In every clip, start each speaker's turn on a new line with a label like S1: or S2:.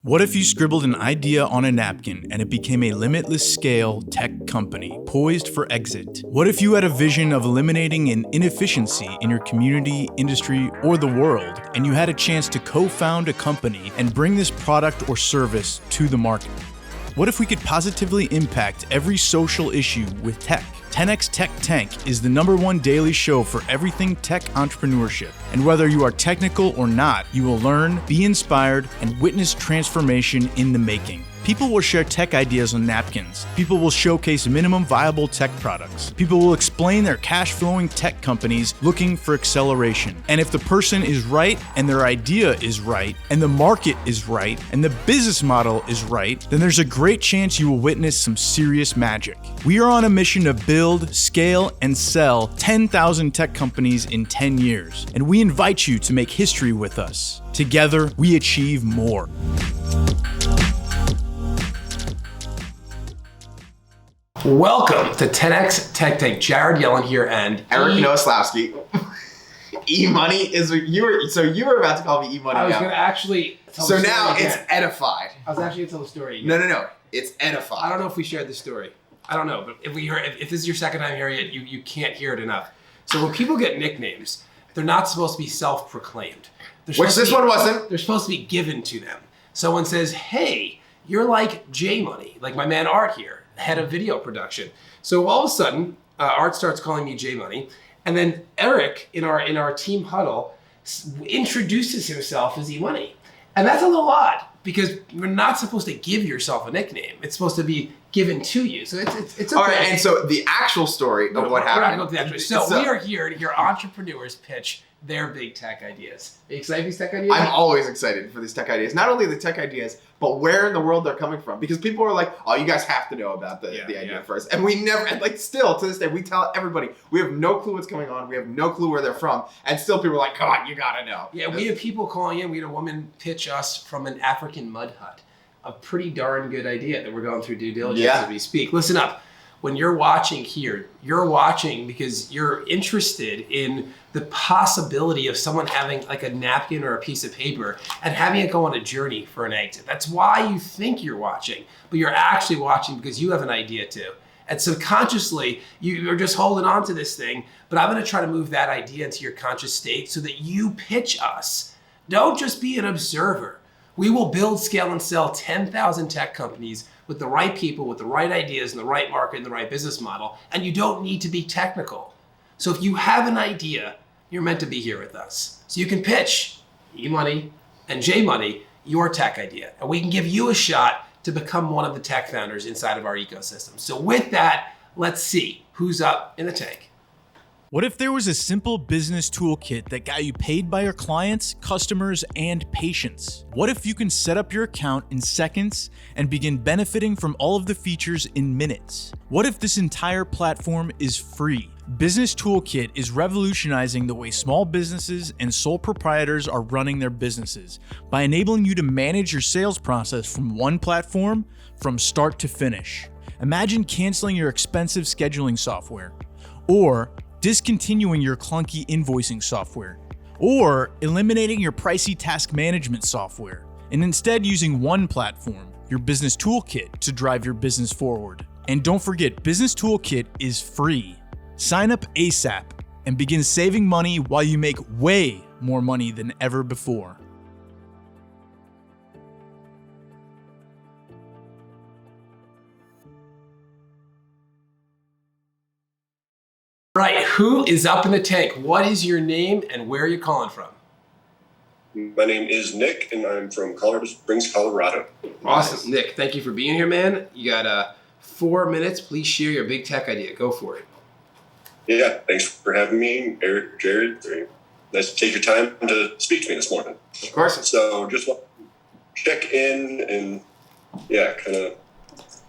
S1: What if you scribbled an idea on a napkin and it became a limitless scale tech company poised for exit? What if you had a vision of eliminating an inefficiency in your community, industry, or the world, and you had a chance to co-found a company and bring this product or service to the market? What if we could positively impact every social issue with tech? 10x Tech Tank is the #1 daily show for everything tech entrepreneurship. And whether you are technical or not, you will learn, be inspired, and witness transformation in the making. People will share tech ideas on napkins. People will showcase minimum viable tech products. People will explain their cash-flowing tech companies looking for acceleration. And if the person is right, and their idea is right, and the market is right, and the business model is right, then there's a great chance you will witness some serious magic. We are on a mission to build, scale, and sell 10,000 tech companies in 10 years. And we invite you to make history with us. Together, we achieve more.
S2: Welcome to 10x Tech Tank. Jared Yellin here and
S3: Eric Nowoslawki. E-money is you were about to call me E-money.
S2: I was going to actually tell
S3: so
S2: the story
S3: now
S2: again.
S3: It's edified.
S2: I was actually going to tell the story again.
S3: No. It's edified.
S2: I don't know if we shared the story. I don't know, but if this is your second time hearing it, you can't hear it enough. So when people get nicknames, they're not supposed to be self-proclaimed.
S3: Which this one wasn't.
S2: They're supposed to be given to them. Someone says, "Hey, you're like J-Money," like my man Art here, head of video production. So all of a sudden, Art starts calling me J-Money, and then Eric in our team huddle introduces himself as E-Money, and that's a little odd because you're not supposed to give yourself a nickname. It's supposed to be given to you. So it's okay.
S3: All right, and so the actual story of what happened.
S2: We're not going to the actual. So we are here to hear entrepreneurs pitch their big tech ideas. Are you excited for these tech ideas?
S3: I'm always excited for these tech ideas. Not only the tech ideas, but where in the world they're coming from. Because people are like, "Oh, you guys have to know about the idea first." And we never, still to this day, we tell everybody we have no clue what's going on. We have no clue where they're from, and still people are like, "Come on, you gotta know."
S2: Yeah, we have people calling in. We had a woman pitch us from an African mud hut. A pretty darn good idea that we're going through due diligence as we speak. Listen up. When you're watching here, you're watching because you're interested in the possibility of someone having like a napkin or a piece of paper and having it go on a journey for an exit. That's why you think you're watching, but you're actually watching because you have an idea too. And subconsciously, you're just holding on to this thing, but I'm going to try to move that idea into your conscious state so that you pitch us. Don't just be an observer. We will build, scale, and sell 10,000 tech companies with the right people, with the right ideas, and the right market, and the right business model. And you don't need to be technical. So if you have an idea, you're meant to be here with us. So you can pitch E-Money and J-Money your tech idea. And we can give you a shot to become one of the tech founders inside of our ecosystem. So with that, let's see who's up in the tank.
S1: What if there was a simple business toolkit that got you paid by your clients, customers, and patients? What if you can set up your account in seconds and begin benefiting from all of the features in minutes? What if this entire platform is free? Business Toolkit is revolutionizing the way small businesses and sole proprietors are running their businesses by enabling you to manage your sales process from one platform from start to finish. Imagine canceling your expensive scheduling software, or discontinuing your clunky invoicing software, or eliminating your pricey task management software, and instead using one platform, your Business Toolkit, to drive your business forward. And don't forget, Business Toolkit is free. Sign up ASAP and begin saving money while you make way more money than ever before.
S2: Right, who is up in the tank? What is your name and where are you calling from?
S4: My name is Nick, and I'm from Colorado Springs, Colorado.
S2: Awesome, Nick. Thank you for being here, man. You got 4 minutes. Please share your big tech idea. Go for it.
S4: Yeah, thanks for having me, Eric, Jared. Very nice to take your time to speak to me this morning.
S3: Of course.
S4: So just want to check in and,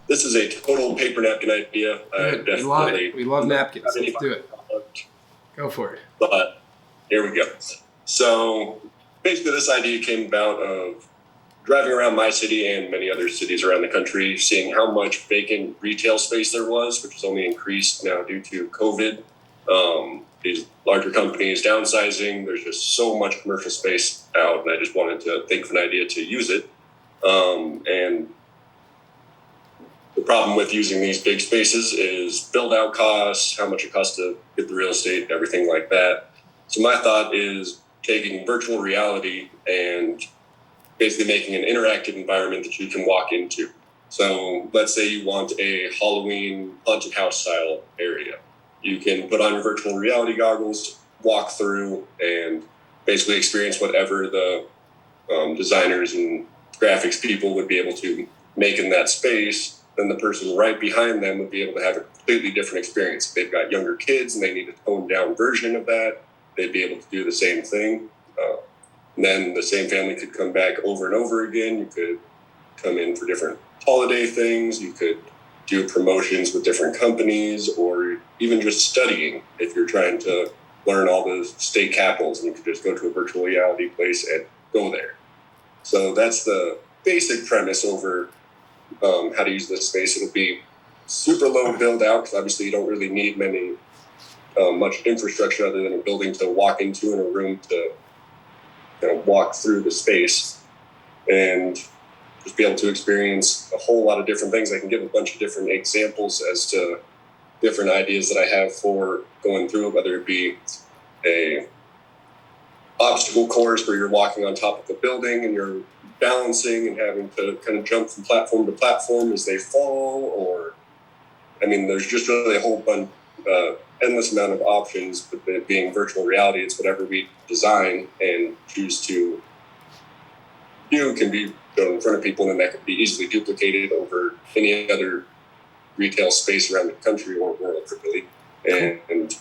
S4: this is a total paper napkin idea.
S2: Good. We love it. We love napkins. Let's do it. Go for it.
S4: But here we go. So basically this idea came about of driving around my city and many other cities around the country, seeing how much vacant retail space there was, which has only increased now due to COVID. These larger companies downsizing, there's just so much commercial space out, and I just wanted to think of an idea to use it. And the problem with using these big spaces is build out costs, how much it costs to get the real estate, everything like that. So my thought is taking virtual reality and basically making an interactive environment that you can walk into. So let's say you want a Halloween haunted house style area. You can put on your virtual reality goggles, walk through, and basically experience whatever the designers and graphics people would be able to make in that space. Then the person right behind them would be able to have a completely different experience. If they've got younger kids and they need a toned down version of that, they'd be able to do the same thing. And then the same family could come back over and over again. You could come in for different holiday things. You could do promotions with different companies, or even just studying if you're trying to learn all the state capitals, and you could just go to a virtual reality place and go there. So that's the basic premise over how to use this space. It'll be super low build out, because obviously you don't really need much infrastructure other than a building to walk into and a room to walk through the space, and just be able to experience a whole lot of different things. I can give a bunch of different examples as to different ideas that I have for going through it, whether it be a obstacle course where you're walking on top of a building and you're balancing and having to kind of jump from platform to platform as they fall, or there's just really a whole bunch, endless amount of options. But it being virtual reality, it's whatever we design and choose to do can be shown in front of people, and then that could be easily duplicated over any other retail space around the country or world, really. And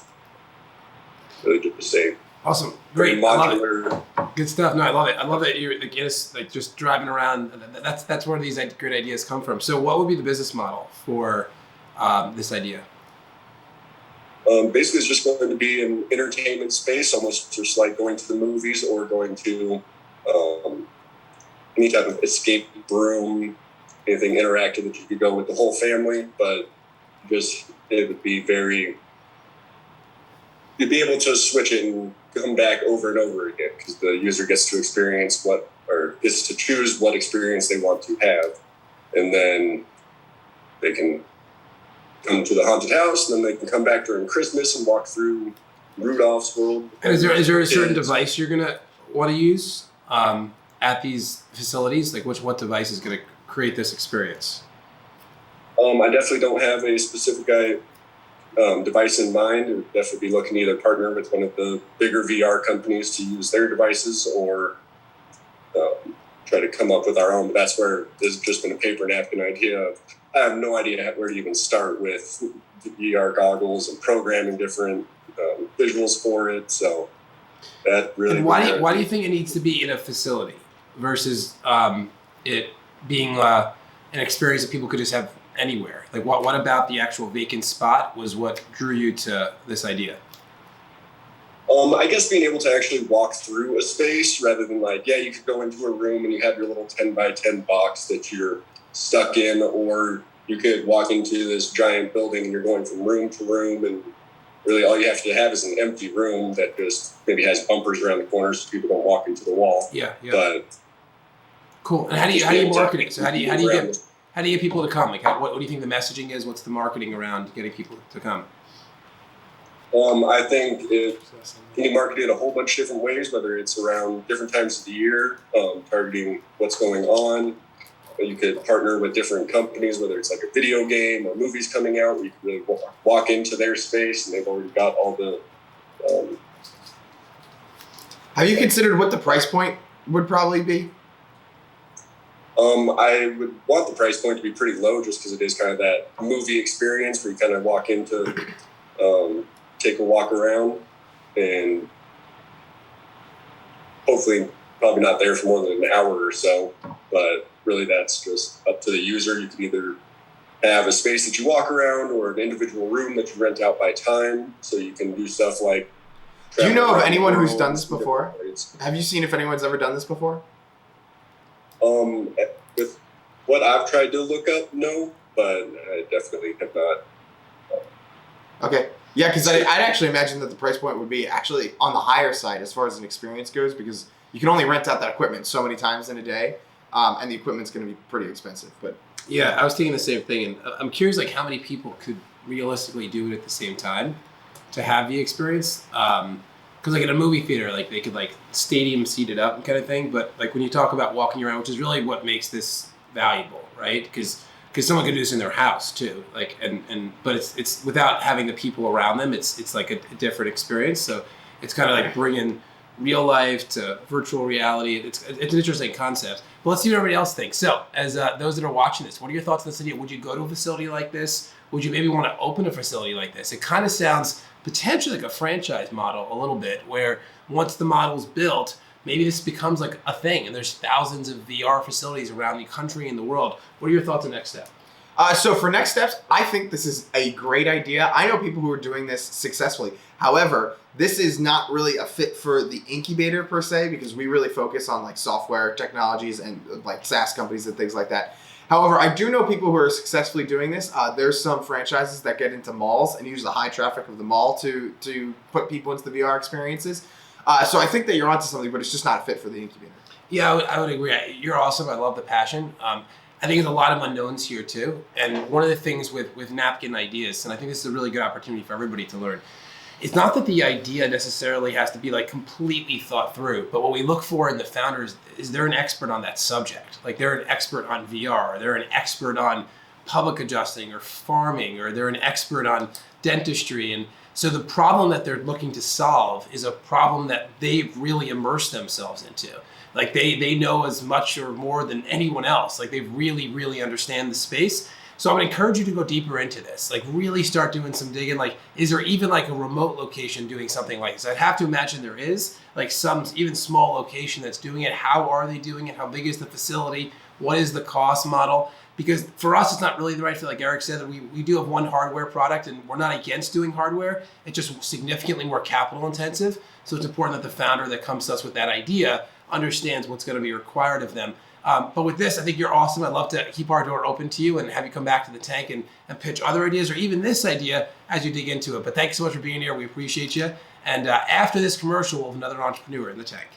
S4: really just to say,
S2: awesome, great,
S4: modular.
S2: Good stuff. No, I love it. I love that you're just driving around. That's where these great ideas come from. So, what would be the business model for this idea?
S4: Basically, it's just going to be an entertainment space, almost just like going to the movies or going to any type of escape room, anything interactive that you could go with the whole family. But it would be you'd be able to switch it and come back over and over again, because the user gets to experience gets to choose what experience they want to have, and then they can come to the haunted house, and then they can come back during Christmas and walk through Rudolph's world.
S2: And is there a certain device you're gonna want to use at these facilities? Like what device is gonna create this experience?
S4: I definitely don't have a specific device in mind. I would definitely be looking to either partner with one of the bigger VR companies to use their devices, or try to come up with our own. But that's where this has just been a paper napkin idea. I have no idea where to even start with VR goggles and programming different visuals for it. So that really.
S2: And why do you think it needs to be in a facility versus it being an experience that people could just have anywhere? Like what about the actual vacant spot was what drew you to this idea?
S4: I guess being able to actually walk through a space rather than you could go into a room and you have your little 10 by 10 box that you're stuck in, or you could walk into this giant building and you're going from room to room, and really all you have to have is an empty room that just maybe has bumpers around the corners so people don't walk into the wall.
S2: Yeah.
S4: But
S2: cool. And how do you market it? So how do you get people to come? Like what do you think the messaging is? What's the marketing around getting people to come?
S4: I think you can market it a whole bunch of different ways, whether it's around different times of the year, targeting what's going on. You could partner with different companies, whether it's like a video game or movies coming out, where you can really walk into their space and they've already got all the...
S3: Have you considered what the price point would probably be?
S4: I would want the price point to be pretty low, just because it is kind of that movie experience where you kind of walk into, take a walk around, and hopefully probably not there for more than an hour or so, but really that's just up to the user. You can either have a space that you walk around or an individual room that you rent out by time, so you can do stuff like...
S3: Do you know of anyone who's done this before? Have you seen if anyone's ever done this before?
S4: With what I've tried to look up, no, but I definitely have not.
S3: Okay. Yeah, because I'd actually imagine that the price point would be actually on the higher side as far as an experience goes, because you can only rent out that equipment so many times in a day. and the equipment's going to be pretty expensive. But
S2: yeah, I was thinking the same thing, and I'm curious, like, how many people could realistically do it at the same time to have the experience? Because like in a movie theater, like they could like stadium seat it up and kind of thing. But like when you talk about walking around, which is really what makes this valuable, right? Because someone could do this in their house too, like but it's without having the people around them. It's like a different experience. So it's kind of like bringing real life to virtual reality. It's an interesting concept. But let's see what everybody else thinks. So as those that are watching this, what are your thoughts on this idea? Would you go to a facility like this? Would you maybe want to open a facility like this? It kind of sounds potentially like a franchise model a little bit, where once the model's built, maybe this becomes like a thing, and there's thousands of VR facilities around the country and the world. What are your thoughts on next step?
S3: So for next steps, I think this is a great idea. I know people who are doing this successfully. However, this is not really a fit for the incubator per se, because we really focus on like software technologies and like SaaS companies and things like that. However, I do know people who are successfully doing this. There's some franchises that get into malls and use the high traffic of the mall to put people into the VR experiences. So I think that you're onto something, but it's just not a fit for the incubator.
S2: Yeah, I would agree. You're awesome. I love the passion. I think there's a lot of unknowns here too. And one of the things with napkin ideas, and I think this is a really good opportunity for everybody to learn, it's not that the idea necessarily has to be like completely thought through, but what we look for in the founders is they're an expert on that subject. Like they're an expert on VR, or they're an expert on public adjusting or farming, or they're an expert on dentistry. And so the problem that they're looking to solve is a problem that they've really immersed themselves into. Like they know as much or more than anyone else. Like they really, really understand the space. So I would encourage you to go deeper into this, like really start doing some digging. Like, is there even like a remote location doing something like this? I'd have to imagine there is, like some even small location that's doing it. How are they doing it? How big is the facility? What is the cost model? Because for us, it's not really the right fit. Like Eric said, that we do have one hardware product, and we're not against doing hardware. It's just significantly more capital intensive. So it's important that the founder that comes to us with that idea understands what's going to be required of them. But with this, I think you're awesome. I'd love to keep our door open to you and have you come back to the tank and pitch other ideas, or even this idea as you dig into it. But thanks so much for being here. We appreciate you. And after this commercial, we'll have another entrepreneur in the tank.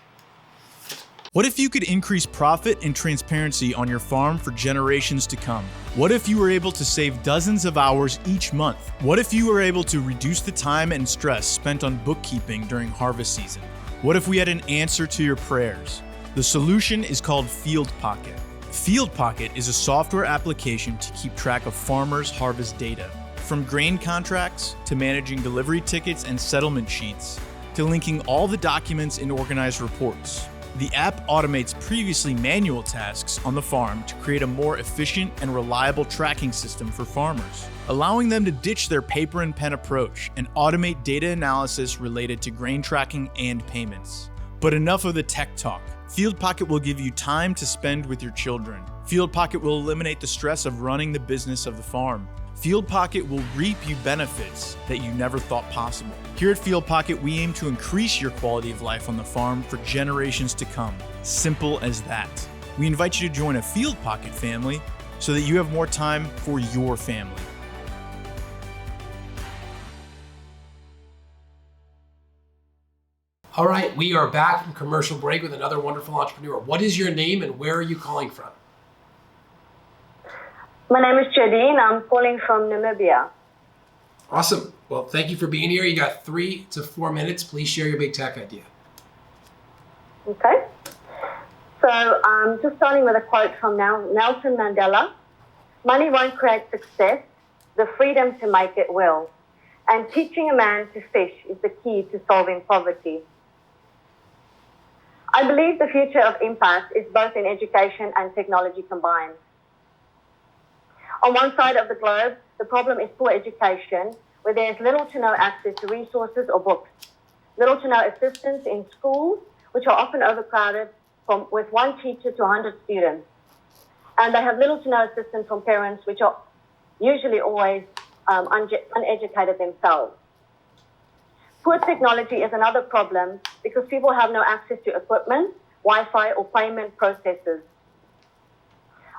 S1: What if you could increase profit and transparency on your farm for generations to come? What if you were able to save dozens of hours each month? What if you were able to reduce the time and stress spent on bookkeeping during harvest season? What if we had an answer to your prayers? The solution is called Field Pocket. Field Pocket is a software application to keep track of farmers' harvest data. From grain contracts to managing delivery tickets and settlement sheets, to linking all the documents in organized reports. The app automates previously manual tasks on the farm to create a more efficient and reliable tracking system for farmers, allowing them to ditch their paper and pen approach and automate data analysis related to grain tracking and payments. But enough of the tech talk. Field Pocket will give you time to spend with your children. Field Pocket will eliminate the stress of running the business of the farm. Field Pocket will reap you benefits that you never thought possible. Here at Field Pocket, we aim to increase your quality of life on the farm for generations to come. Simple as that. We invite you to join a Field Pocket family so that you have more time for your family.
S2: All right, we are back from commercial break with another wonderful entrepreneur. What is your name and where are you calling from?
S5: My name is Jadine. I'm calling from Namibia.
S2: Awesome. Well, thank you for being here. You got 3 to 4 minutes. Please share your big tech idea.
S5: Okay. So just starting with a quote from Nelson Mandela. Money won't create success. The freedom to make it will. And teaching a man to fish is the key to solving poverty. I believe the future of impact is both in education and technology combined. On one side of the globe, the problem is poor education, where there is little to no access to resources or books, little to no assistance in schools, which are often overcrowded with one teacher to 100 students. And they have little to no assistance from parents, which are usually always uneducated themselves. Poor technology is another problem because people have no access to equipment, Wi-Fi, or payment processors.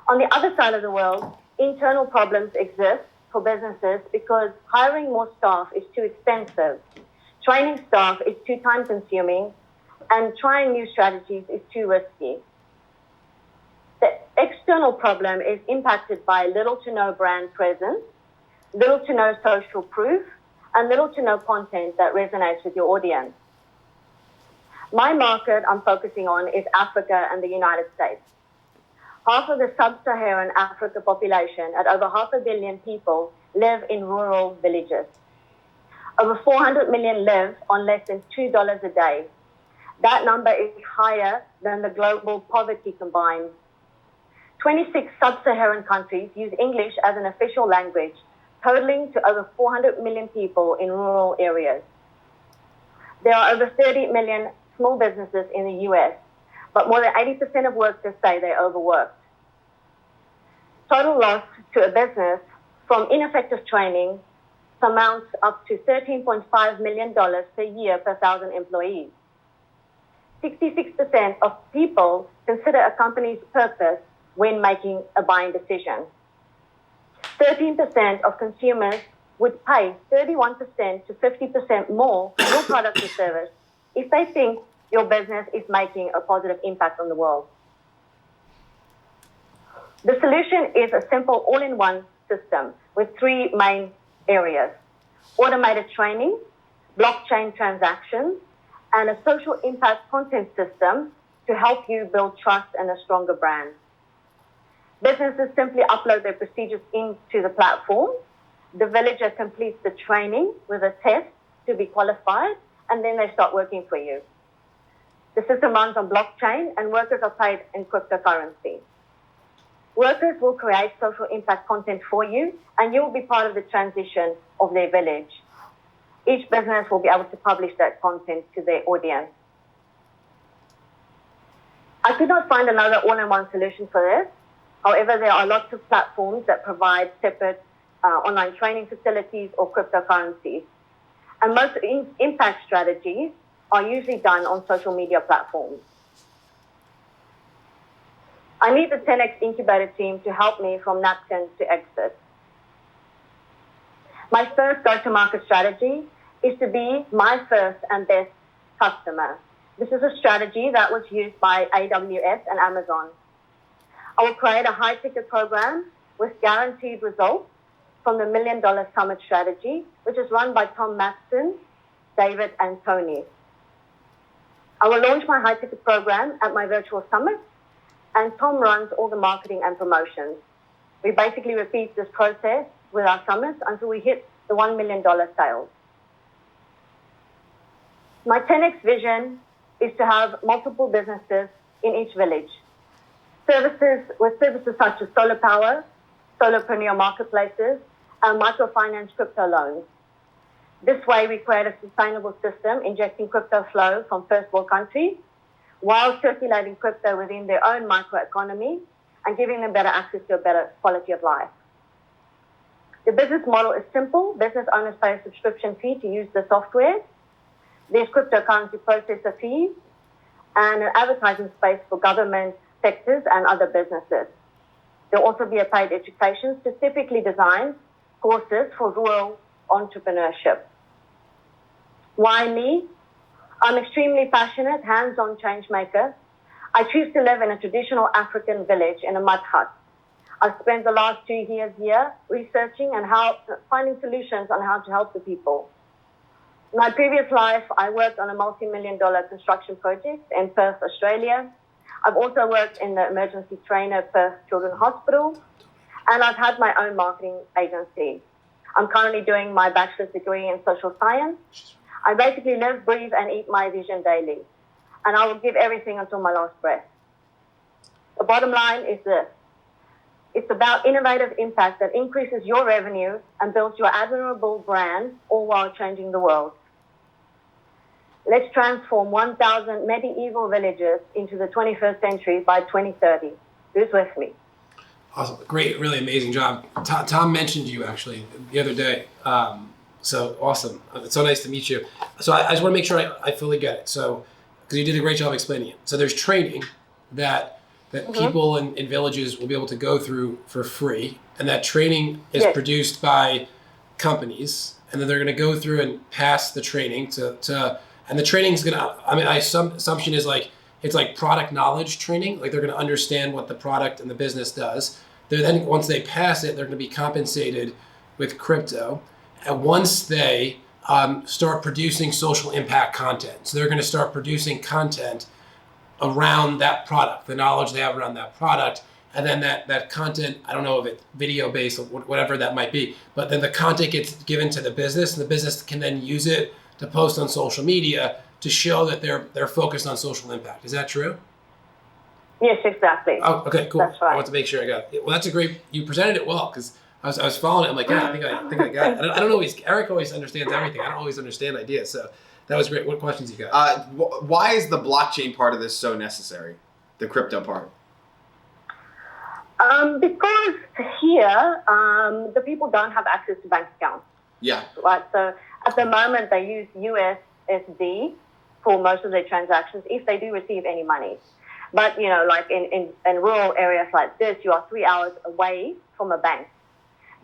S5: On the other side of the world, internal problems exist for businesses because hiring more staff is too expensive, training staff is too time-consuming, and trying new strategies is too risky. The external problem is impacted by little to no brand presence, little to no social proof, and little to no content that resonates with your audience. My market I'm focusing on is Africa and the United States. Half of the sub-Saharan Africa population, at over 500 million people, live in rural villages. Over 400 million live on less than $2 a day. That number is higher than the global poverty combined. 26 sub-Saharan countries use English as an official language, totaling to over 400 million people in rural areas. There are over 30 million small businesses in the US, but more than 80% of workers say they're overworked. Total loss to a business from ineffective training amounts up to $13.5 million per year per 1,000 employees. 66% of people consider a company's purpose when making a buying decision. 13% of consumers would pay 31% to 50% more for your product or service if they think your business is making a positive impact on the world. The solution is a simple all-in-one system with three main areas: automated training, blockchain transactions, and a social impact content system to help you build trust and a stronger brand. Businesses simply upload their procedures into the platform. The villager completes the training with a test to be qualified, and then they start working for you. The system runs on blockchain, and workers are paid in cryptocurrency. Workers will create social impact content for you, and you will be part of the transition of their village. Each business will be able to publish that content to their audience. I could not find another all-in-one solution for this. However, there are lots of platforms that provide separate online training facilities or cryptocurrencies. And most impact strategies are usually done on social media platforms. I need the 10X Incubator team to help me from napkin to exit. My first go-to-market strategy is to be my first and best customer. This is a strategy that was used by AWS and Amazon. I will create a high-ticket program with guaranteed results from the $1 Million Summit strategy, which is run by Tom Matson, David, and Tony. I will launch my high-ticket program at my virtual summit, and Tom runs all the marketing and promotions. We basically repeat this process with our summits until we hit the $1 million sales. My 10X vision is to have multiple businesses in each village. Services such as solar power, solopreneur marketplaces, and microfinance crypto loans. This way, we create a sustainable system injecting crypto flow from first world countries while circulating crypto within their own microeconomy and giving them better access to a better quality of life. The business model is simple. Business owners pay a subscription fee to use the software. There's cryptocurrency processor fees and an advertising space for government sectors and other businesses. There'll also be a paid education specifically designed courses for rural entrepreneurship. Why me? I'm extremely passionate, hands-on change maker. I choose to live in a traditional African village in a mud hut. I've spent the last 2 years here researching and finding solutions on how to help the people. In my previous life, I worked on a multi-million-dollar construction project in Perth, Australia. I've also worked in the emergency trainer at Perth Children's Hospital, and I've had my own marketing agency. I'm currently doing my bachelor's degree in social science. I basically live, breathe, and eat my vision daily, and I will give everything until my last breath. The bottom line is this. It's about innovative impact that increases your revenue and builds your admirable brand, all while changing the world. Let's transform 1,000 medieval villages into the 21st century by 2030. Who's with me?
S2: Awesome. Great. Really amazing job. Tom mentioned you actually the other day. So awesome. It's so nice to meet you. So I just want to make sure I fully get it. So, because you did a great job explaining it. So there's training that people in villages will be able to go through for free. And that training is produced by companies. And then they're going to go through and pass the training and the training's going to, assumption is like, it's like product knowledge training. Like they're going to understand what the product and the business does. They're then, once they pass it, they're going to be compensated with crypto. And once they start producing social impact content, so they're going to start producing content around that product, the knowledge they have around that product. And then that content, I don't know if it's video based or whatever that might be, but then the content gets given to the business, and the business can then use it to post on social media to show that they're focused on social impact. Is that true?
S5: Yes, exactly.
S2: Oh, okay, cool.
S5: That's right.
S2: I want to make sure I got it. Well, that's a great. You presented it well, because I was following it. I'm like, yeah, I think I got it. I don't always. Eric always understands everything. I don't always understand ideas. So that was great. What questions you got?
S3: Why is the blockchain part of this so necessary? The crypto part.
S5: Because here, the people don't have access to bank accounts.
S3: Yeah.
S5: Right. So at the moment, they use USSD for most of their transactions, if they do receive any money. But, you know, like in rural areas like this, you are 3 hours away from a bank.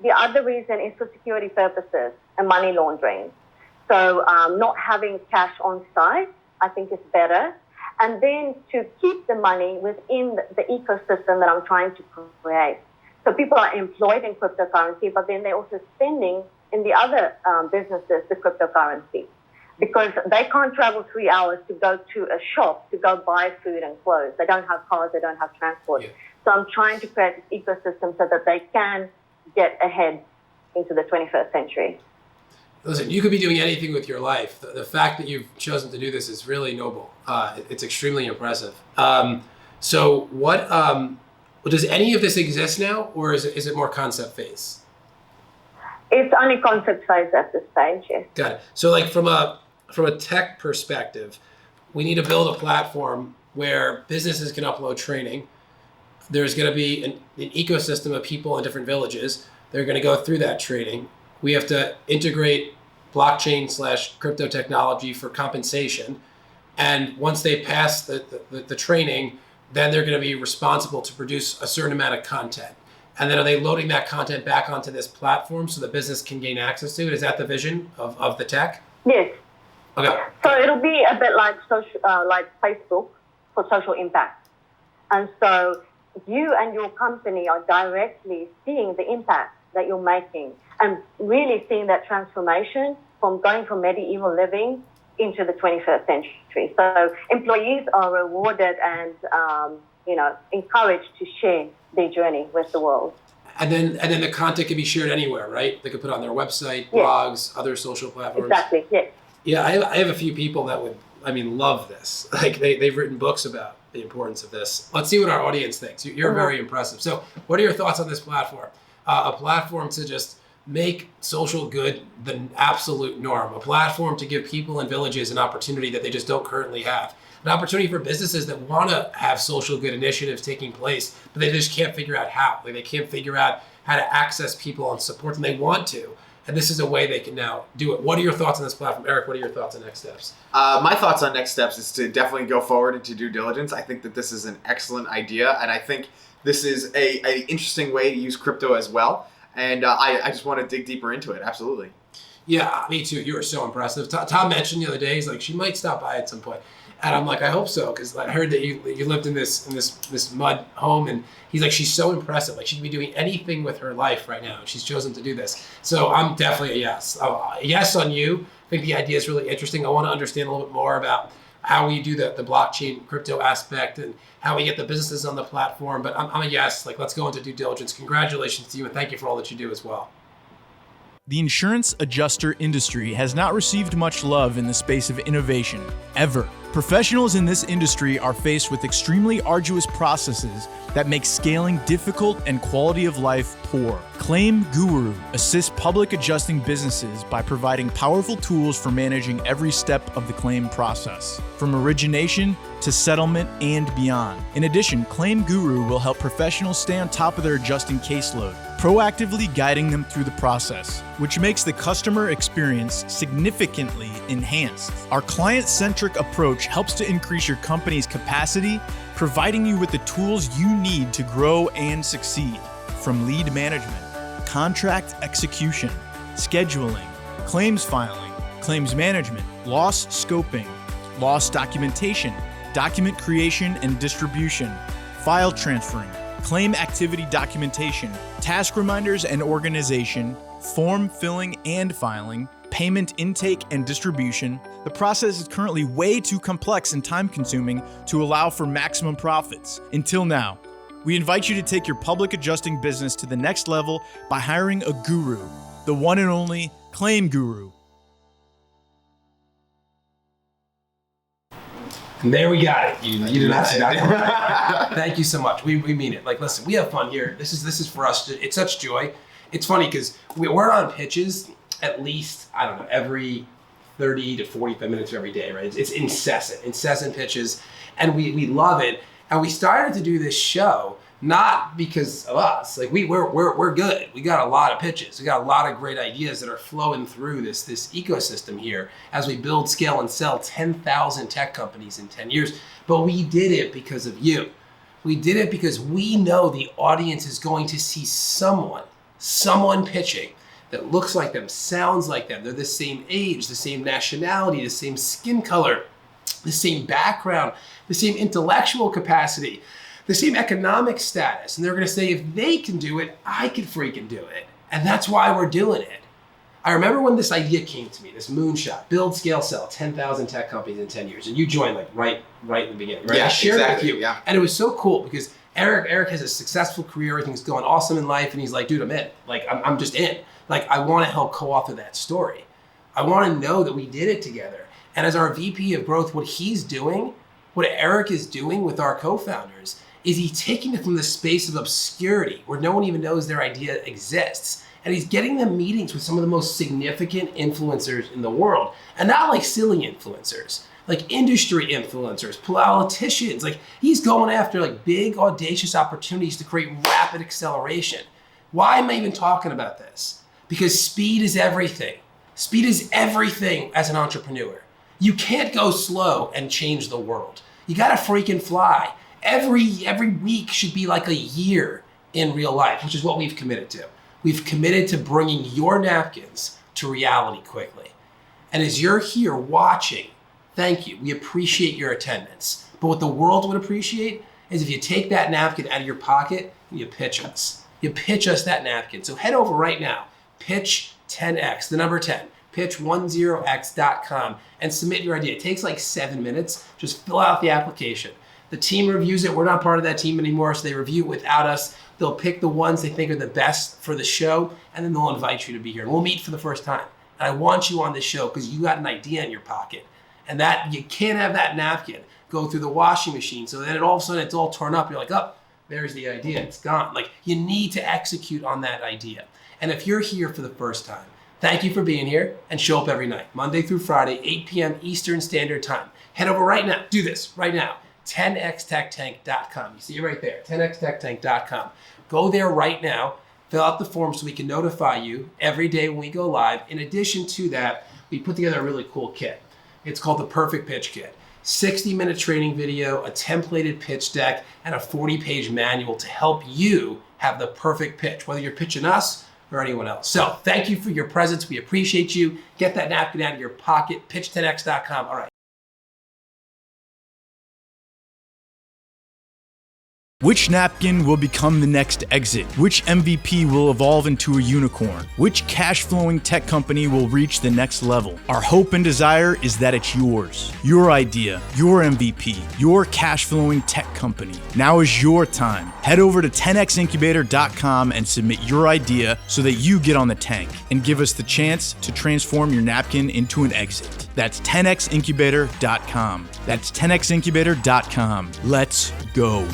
S5: The other reason is for security purposes and money laundering. So not having cash on site, I think is better. And then to keep the money within the ecosystem that I'm trying to create. So people are employed in cryptocurrency, but then they're also spending in the other businesses the cryptocurrency, because they can't travel 3 hours to go to a shop to go buy food and clothes. They don't have cars, they don't have transport. Yeah. So I'm trying to create this ecosystem so that they can get ahead into the 21st century.
S2: Listen, you could be doing anything with your life. The fact that you've chosen to do this is really noble. It's extremely impressive. So what, does any of this exist now, or is it more concept phase?
S5: It's only concept phase at this stage, yes.
S2: Got it. So like from a tech perspective, we need to build a platform where businesses can upload training. There's going to be an ecosystem of people in different villages. They're going to go through that training. We have to integrate blockchain/crypto technology for compensation. And once they pass the training, then they're going to be responsible to produce a certain amount of content. And then are they loading that content back onto this platform so the business can gain access to it? Is that the vision of the tech?
S5: Yes.
S2: Okay.
S5: So it'll be a bit like like Facebook for social impact. And so you and your company are directly seeing the impact that you're making and really seeing that transformation from going from medieval living into the 21st century. So employees are rewarded and encouraged to share their journey with the world.
S2: And then the content can be shared anywhere, right? They could put it on their website, blogs, other social platforms.
S5: Exactly, yes.
S2: Yeah, I have a few people that would, love this. Like they've written books about the importance of this. Let's see what our audience thinks. You're very impressive. So what are your thoughts on this platform? A platform to just make social good the absolute norm. A platform to give people in villages an opportunity that they just don't currently have. An opportunity for businesses that want to have social good initiatives taking place, but they just can't figure out how. Like they can't figure out how to access people and support them. They want to. And this is a way they can now do it. What are your thoughts on this platform? Eric, what are your thoughts on next steps?
S3: My thoughts on next steps is to definitely go forward into due diligence. I think that this is an excellent idea, and I think this is a interesting way to use crypto as well. And I just want to dig deeper into it. Absolutely.
S2: Yeah, me too. You were so impressive. Tom mentioned the other day, he's like, she might stop by at some point. And I'm like, I hope so, because I heard that you lived in this mud home, and he's like, she's so impressive. Like she can be doing anything with her life right now. She's chosen to do this. So I'm definitely a yes. Yes on you. I think the idea is really interesting. I want to understand a little bit more about how we do the blockchain crypto aspect and how we get the businesses on the platform. But I'm a yes. Like, let's go into due diligence. Congratulations to you, and thank you for all that you do as well.
S1: The insurance adjuster industry has not received much love in the space of innovation, ever. Professionals in this industry are faced with extremely arduous processes that make scaling difficult and quality of life poor. Claim Guru assists public adjusting businesses by providing powerful tools for managing every step of the claim process, from origination to settlement and beyond. In addition, Claim Guru will help professionals stay on top of their adjusting caseload, proactively guiding them through the process, which makes the customer experience significantly enhanced. Our client-centric approach helps to increase your company's capacity, providing you with the tools you need to grow and succeed. From lead management, contract execution, scheduling, claims filing, claims management, loss scoping, loss documentation, document creation and distribution, file transferring, claim activity documentation, task reminders and organization, form filling and filing, payment intake and distribution. The process is currently way too complex and time-consuming to allow for maximum profits. Until now, we invite you to take your public adjusting business to the next level by hiring a guru, the one and only Claim Guru.
S2: And there we got it. You did not see that. Thank you so much. We mean it. Like, listen, we have fun here. This is for us. It's such joy. It's funny because we're on pitches at least, I don't know, every 30 to 45 minutes every day, right? It's incessant pitches, and we love it. And we started to do this show not because of us. Like we're good. We got a lot of pitches. We got a lot of great ideas that are flowing through this ecosystem here as we build, scale, and sell 10,000 tech companies in 10 years. But we did it because of you. We did it because we know the audience is going to see someone pitching that looks like them, sounds like them. They're the same age, the same nationality, the same skin color, the same background, the same intellectual capacity, the same economic status. And they're going to say, if they can do it, I can freaking do it. And that's why we're doing it. I remember when this idea came to me, this moonshot, build, scale, sell, 10,000 tech companies in 10 years. And you joined like right in the beginning, right?
S3: Yeah,
S2: I shared
S3: exactly,
S2: it with you.
S3: yeah.
S2: And it was so cool because Eric has a successful career. Everything's going awesome in life. And he's like, dude, I'm in. Like, I'm just in. Like, I want to help co-author that story. I want to know that we did it together. And as our VP of growth, what he's doing, what Eric is doing with our co-founders, is he's taking it from the space of obscurity where no one even knows their idea exists. And he's getting them meetings with some of the most significant influencers in the world. And not like silly influencers, like industry influencers, politicians. Like, he's going after like big, audacious opportunities to create rapid acceleration. Why am I even talking about this? Because speed is everything. Speed is everything as an entrepreneur. You can't go slow and change the world. You gotta freaking fly. Every week should be like a year in real life, which is what we've committed to. We've committed to bringing your napkins to reality quickly. And as you're here watching, thank you. We appreciate your attendance. But what the world would appreciate is if you take that napkin out of your pocket and you pitch us. You pitch us that napkin. So head over right now, pitch 10x, the number 10, pitch10x.com, and submit your idea. It takes like 7 minutes. Just fill out the application. The team reviews it. We're not part of that team anymore, so they review it without us. They'll pick the ones they think are the best for the show, and then they'll invite you to be here. And we'll meet for the first time. And I want you on this show because you got an idea in your pocket. And that you can't have that napkin go through the washing machine. So then all of a sudden it's all torn up. You're like, oh, there's the idea. It's gone. Like, you need to execute on that idea. And if you're here for the first time, thank you for being here, and show up every night, Monday through Friday, 8 p.m. Eastern Standard Time. Head over right now. Do this right now. 10xtechtank.com. You see it right there, 10xtechtank.com. Go there right now, fill out the form so we can notify you every day when we go live. In addition to that, we put together a really cool kit. It's called the Perfect Pitch Kit. 60-minute training video, a templated pitch deck, and a 40-page manual to help you have the perfect pitch, whether you're pitching us or anyone else. So thank you for your presence. We appreciate you. Get that napkin out of your pocket, pitch10x.com. All right.
S1: Which napkin will become the next exit? Which MVP will evolve into a unicorn? Which cash-flowing tech company will reach the next level? Our hope and desire is that it's yours. Your idea, your MVP, your cash-flowing tech company. Now is your time. Head over to 10xincubator.com and submit your idea so that you get on the tank and give us the chance to transform your napkin into an exit. That's 10xincubator.com. That's 10xincubator.com. Let's go.